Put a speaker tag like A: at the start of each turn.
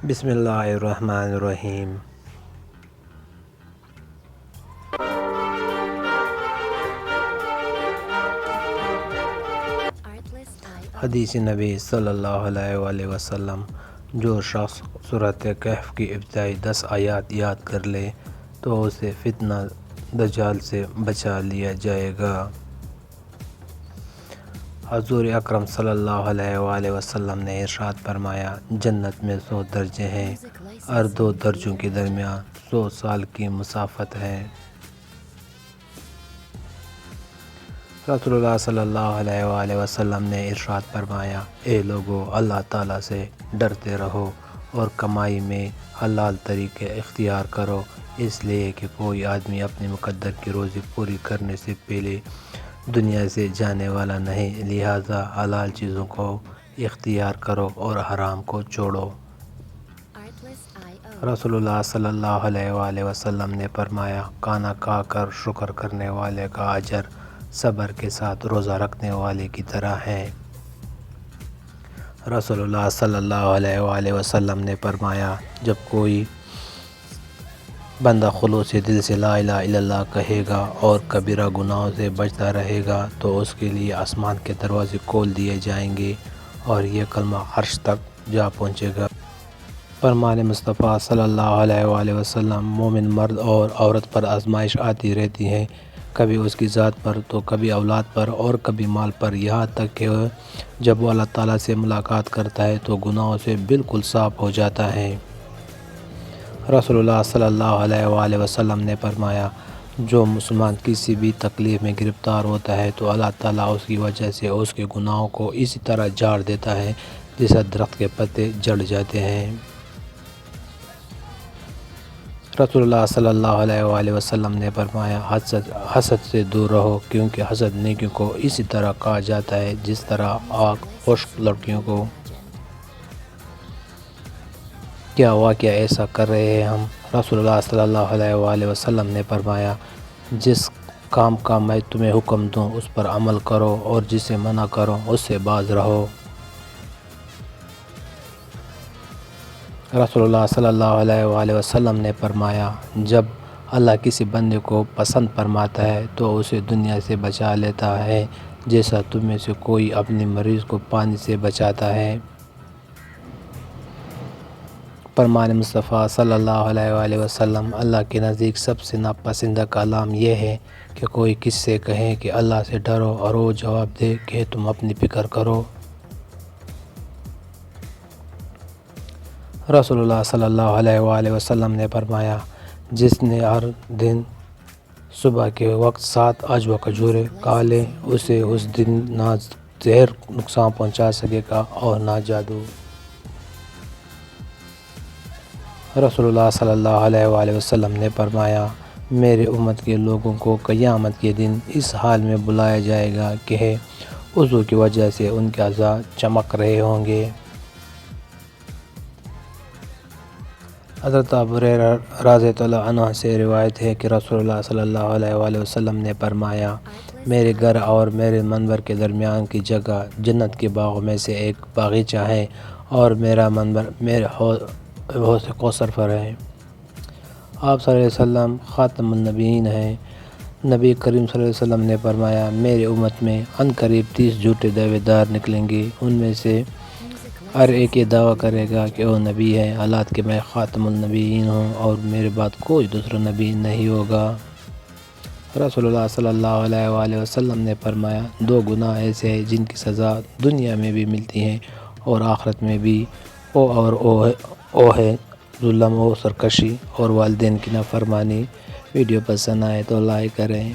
A: بسم اللہ الرحمن الرحیم۔ حدیث نبی صلی اللہ علیہ وآلہ وسلم، جو شخص سورۃ کہف کی ابتدائی 10 آیات یاد کر لے تو اسے فتنہ دجال سے بچا لیا جائے گا۔ حضور اکرم صلی اللہ علیہ وآلہ وسلم نے ارشاد فرمایا، جنت میں 100 درجے ہیں، ہر 2 درجوں کے درمیان 100 سال کی مسافت ہے۔ رسول اللہ صلی اللہ علیہ وآلہ وسلم نے ارشاد فرمایا، اے لوگو، اللہ تعالیٰ سے ڈرتے رہو اور کمائی میں حلال طریقے اختیار کرو، اس لیے کہ کوئی آدمی اپنی مقدر کی روزی پوری کرنے سے پہلے دنیا سے جانے والا نہیں، لہذا حلال چیزوں کو اختیار کرو اور حرام کو چھوڑو۔ رسول اللہ صلی اللہ علیہ وآلہ وسلم نے فرمایا، کھانا کھا کر شکر کرنے والے کا اجر صبر کے ساتھ روزہ رکھنے والے کی طرح ہے۔ رسول اللہ صلی اللہ علیہ وآلہ وسلم نے فرمایا، جب کوئی بندہ خلوص دل سے لا الہ الا اللہ کہے گا اور کبیرہ گناہوں سے بچتا رہے گا تو اس کے لیے آسمان کے دروازے کھول دیے جائیں گے اور یہ کلمہ عرش تک جا پہنچے گا۔ فرمان مصطفیٰ صلی اللہ علیہ وآلہ وسلم، مومن مرد اور عورت پر آزمائش آتی رہتی ہے، کبھی اس کی ذات پر تو کبھی اولاد پر اور کبھی مال پر، یہاں تک کہ جب وہ اللہ تعالیٰ سے ملاقات کرتا ہے تو گناہوں سے بالکل صاف ہو جاتا ہے۔ رسول اللہ صلی اللہ علیہ وآلہ وسلم نے فرمایا، جو مسلمان کسی بھی تکلیف میں گرفتار ہوتا ہے تو اللہ تعالیٰ اس کی وجہ سے اس کے گناہوں کو اسی طرح جھاڑ دیتا ہے جیسا درخت کے پتے جھڑ جاتے ہیں۔ رسول اللہ صلی اللہ علیہ وآلہ وسلم نے فرمایا، حسد سے دور رہو، کیونکہ حسد نیکیوں کو اسی طرح کھا جاتا ہے جس طرح آگ خشک لکڑیوں کو۔ کیا واقعہ ایسا کر رہے ہیں ہم؟ رسول اللہ صلی اللہ علیہ وآلہ وسلم نے فرمایا، جس کام کا میں تمہیں حکم دوں اس پر عمل کرو اور جسے منع کرو اس سے باز رہو۔ رسول اللہ صلی اللہ علیہ وآلہ وسلم نے فرمایا، جب اللہ کسی بندے کو پسند فرماتا ہے تو اسے دنیا سے بچا لیتا ہے، جیسا تم میں سے کوئی اپنی مریض کو پانی سے بچاتا ہے۔ فرمان مصطفیٰ صلی اللہ علیہ وآلہ وسلم، اللہ کے نزدیک سب سے ناپسندیدہ کلام یہ ہے کہ کوئی کس سے کہے کہ اللہ سے ڈرو اور وہ جواب دے کہ تم اپنی فکر کرو۔ رسول اللہ صلی اللہ علیہ وآلہ وسلم نے فرمایا، جس نے ہر دن صبح کے وقت 7 عجوہ کھجوریں کھا لے اسے اس دن نہ زہر نقصان پہنچا سکے گا اور نہ جادو۔ رسول اللہ صلی اللہ علیہ وآلہ وسلم نے فرمایا، میرے امت کے لوگوں کو قیامت کے دن اس حال میں بلایا جائے گا کہ وضو کی وجہ سے ان کے اعضاء چمک رہے ہوں گے۔ حضرت ابو ہریرہ رضی اللہ عنہ سے روایت ہے کہ رسول اللہ صلی اللہ علیہ وآلہ وسلم نے فرمایا، میرے گھر اور میرے منبر کے درمیان کی جگہ جنت کے باغوں میں سے ایک باغیچہ ہے اور میرا منبر میرے حوض کوثر پر ہے۔ آپ صلی اللہ علیہ وسلم خاتم النبیین ہیں۔ نبی کریم صلی اللہ علیہ وسلم نے فرمایا، میرے امت میں عنقریب 30 جھوٹے دعوے دار نکلیں گے، ان میں سے ہر ایک یہ دعویٰ کرے گا کہ وہ نبی ہے، حالانکہ میں خاتم النبیین ہوں اور میرے بعد کوئی دوسرا نبی نہیں ہوگا۔ رسول اللہ صلی اللہ علیہ وآلہ وسلم نے فرمایا، 2 گناہ ایسے ہیں جن کی سزا دنیا میں بھی ملتی ہے اور آخرت میں بھی، وہ ہے ظلم و سرکشی اور والدین کی نافرمانی۔ ویڈیو پسند آئے تو لائک کریں۔